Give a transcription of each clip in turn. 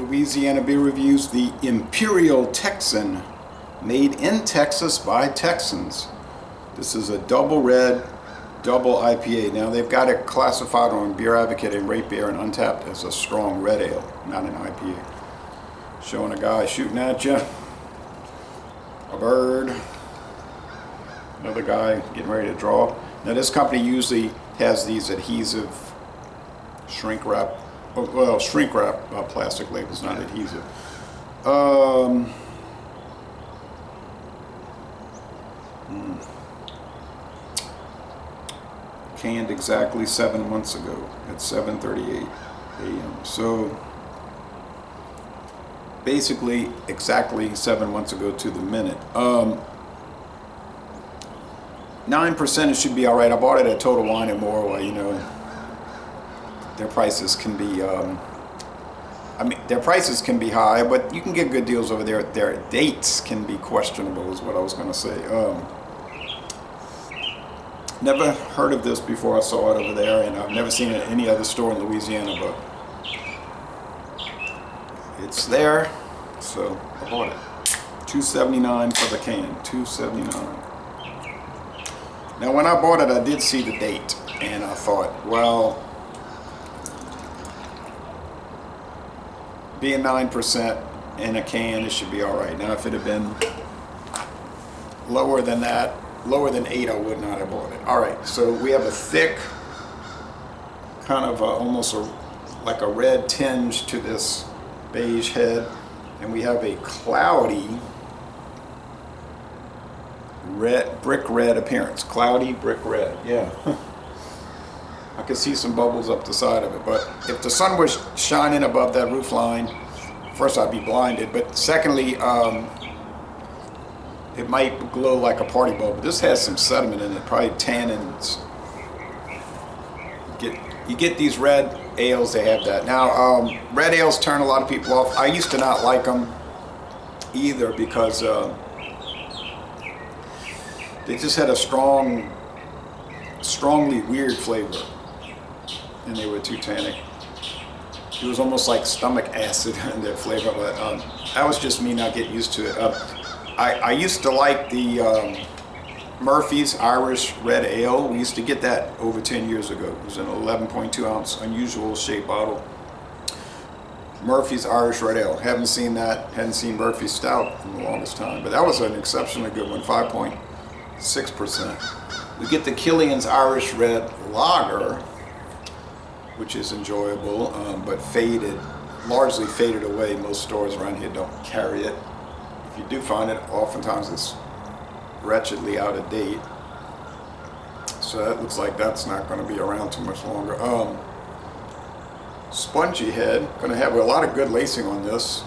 Louisiana beer reviews, the Imperial Texan, made in Texas by Texans. This is a double red, double IPA. Now they've got it classified on Beer Advocate and Rate Beer and Untapped as a strong red ale, not an IPA. Showing a guy shooting at you, a bird, another guy getting ready to draw. Now this company usually has these adhesive shrink wrap, shrink wrap plastic labels, not adhesive. Canned exactly 7 months ago at 7:38 a.m. So basically exactly 7 months ago to the minute. 9% should be all right. I bought it at Total Wine and More. Well, you know, their prices can be, their prices can be high, but you can get good deals over there. Their dates can be questionable, is what I was going to say. Never heard of this before I saw it over there, and I've never seen it at any other store in Louisiana, but it's there, so I bought it. $2.79 for the can, $2.79. Now when I bought it, I did see the date, and I thought, well, being 9% in a can, it should be all right. Now if it had been lower than that, lower than 8, I would not have bought it. All right, so we have a thick, kind of almost like a red tinge to this beige head, and we have a cloudy red, brick red appearance. Cloudy brick red, yeah. I could see some bubbles up the side of it, but if the sun was shining above that roof line, first I'd be blinded, but secondly, it might glow like a party bulb. But this has some sediment in it, probably tannins. You get these red ales, they have that. Now, red ales turn a lot of people off. I used to not like them either because they just had a strongly weird flavor, and they were too tannic. It was almost like stomach acid in their flavor, but that was just me not getting used to it. I used to like the Murphy's Irish Red Ale. We used to get that over 10 years ago. It was an 11.2 ounce unusual shape bottle. Murphy's Irish Red Ale. Haven't seen that. Hadn't seen Murphy's Stout in the longest time. But that was an exceptionally good one, 5.6%. We get the Killian's Irish Red Lager, which is enjoyable, but largely faded away. Most stores around here don't carry it. If you do find it, oftentimes it's wretchedly out of date. So that looks like that's not going to be around too much longer. Spongy head, going to have a lot of good lacing on this.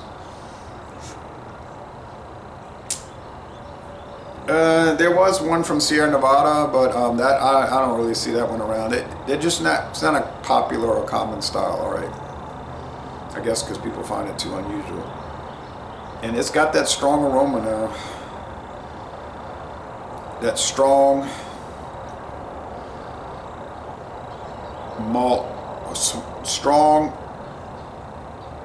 There was one from Sierra Nevada, but that I don't really see that one around. They're just not, it's not a popular or common style, all right. I guess because people find it too unusual. And it's got that strong aroma now. That strong malt, strong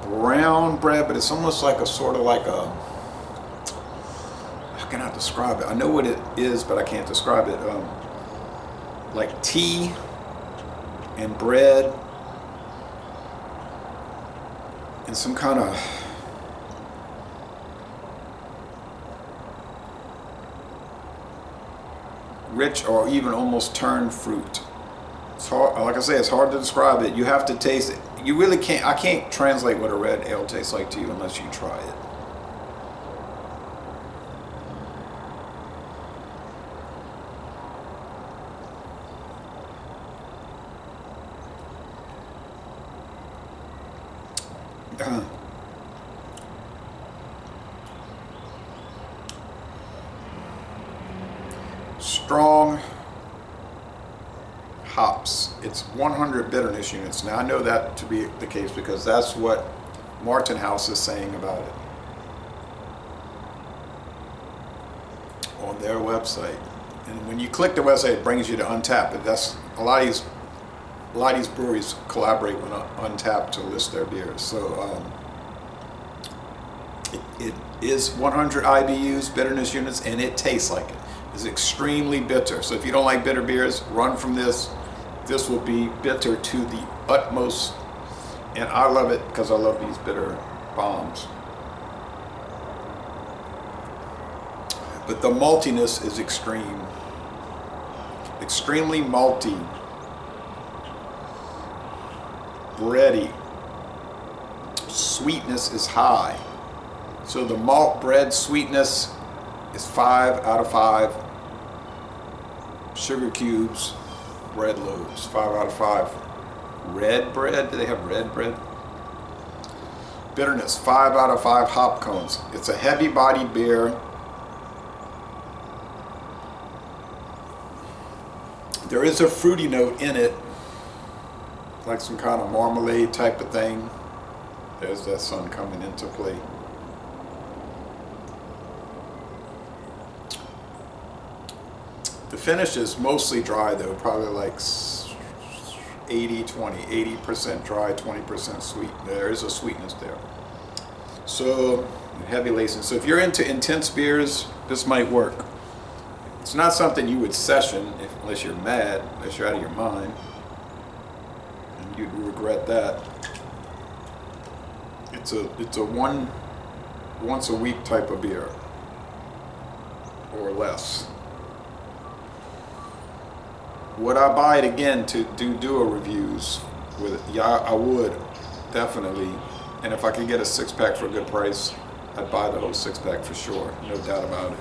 brown bread, but it's almost like a sort of like a, how can I describe it? I know what it is, but I can't describe it. Like tea and bread and some kind of rich or even almost turned fruit. It's hard, like I say, it's hard to describe it. You have to taste it. You really can't, I can't translate what a red ale tastes like to you unless you try it. Strong hops. It's 100 bitterness units. Now I know that to be the case because that's what Martin House is saying about it on their website. And when you click the website, it brings you to Untapped. But that's a lot of these breweries collaborate with Untapped to list their beers. So It is 100 IBUs, bitterness units, and it tastes like it. It's extremely bitter. So if you don't like bitter beers, run from this. This will be bitter to the utmost. And I love it because I love these bitter bombs. But the maltiness is extreme. Extremely malty. Bready. Sweetness is high. So the malt bread sweetness is 5 out of 5. Sugar cubes, bread loaves, 5 out of 5. Red bread, do they have red bread? Bitterness, 5 out of 5 hop cones. It's a heavy bodied beer. There is a fruity note in it, like some kind of marmalade type of thing. There's that sun coming into play. The finish is mostly dry though, probably like 80-20, 80% dry, 20% sweet. There is a sweetness there. So, heavy lacing. So if you're into intense beers, this might work. It's not something you would session unless you're mad, unless you're out of your mind. And you'd regret that. It's a once a week type of beer. Or less. Would I buy it again to do duo reviews with it? Yeah, I would, definitely. And if I could get a 6-pack for a good price, I'd buy the whole 6-pack for sure, no doubt about it.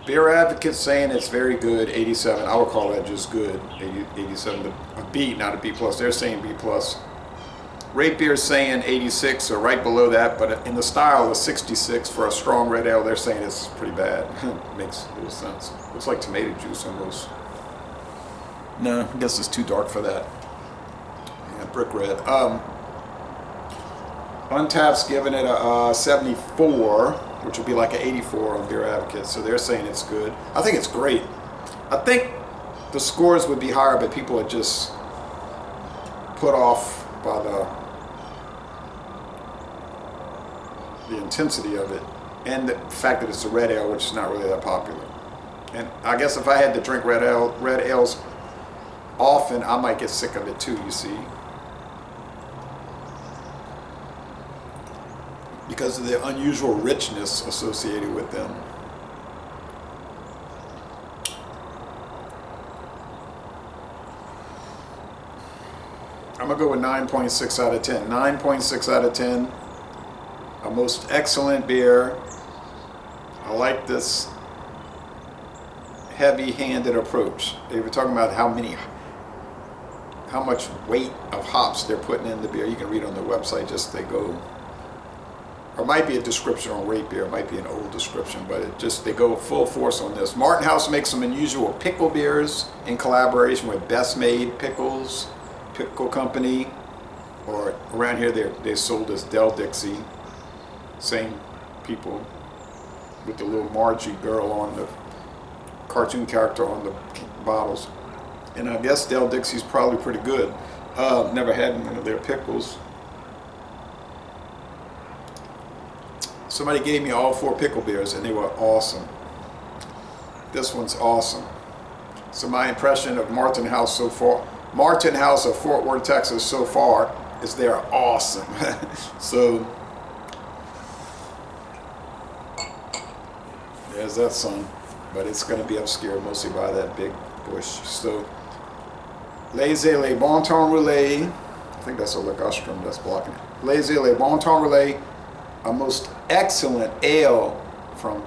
Beer Advocate's saying it's very good, 87. I would call that just good, 87. A B, not a B+. They're saying B+. Rate Beer's saying 86, so right below that, but in the style of 66 for a strong red ale, they're saying it's pretty bad. Makes a little sense. Looks like tomato juice almost. No, I guess it's too dark for that. Yeah, brick red. Untapped's giving it a 74, which would be like an 84 on Beer Advocate, so they're saying it's good. I think it's great. I think the scores would be higher, but people are just put off by the intensity of it and the fact that it's a red ale, which is not really that popular. And I guess if I had to drink red ales often, I might get sick of it too, you see, because of the unusual richness associated with them. I'm gonna go with 9.6 out of 10. 9.6 out of 10. A most excellent beer. I like this heavy-handed approach. They were talking about how much weight of hops they're putting in the beer. You can read on their website, just they go. Or it might be a description on Rate Beer. It might be an old description, but they go full force on this. Martin House makes some unusual pickle beers in collaboration with Best Made Pickles Pickle Company, or around here they sold as Del Dixie. Same people with the little Margie girl on the cartoon character on the bottles. And I guess Del Dixie's probably pretty good. Never had one of their pickles. Somebody gave me all 4 pickle beers and they were awesome. This one's awesome. So my impression of Martin House so far, Martin House of Fort Worth, Texas so far, is they're awesome. So there's that sun, but it's going to be obscured mostly by that big bush. So Laissez-les Bon Temps Relais, I think that's a ligustrum that's blocking it. Laissez-les Bon Temps Relais, a most excellent ale from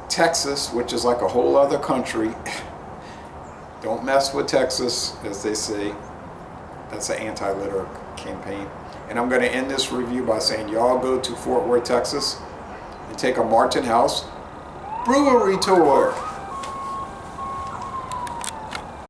Texas, which is like a whole other country. Don't mess with Texas, as they say. That's an anti-litter campaign. And I'm going to end this review by saying y'all go to Fort Worth, Texas, and take a Martin House brewery tour.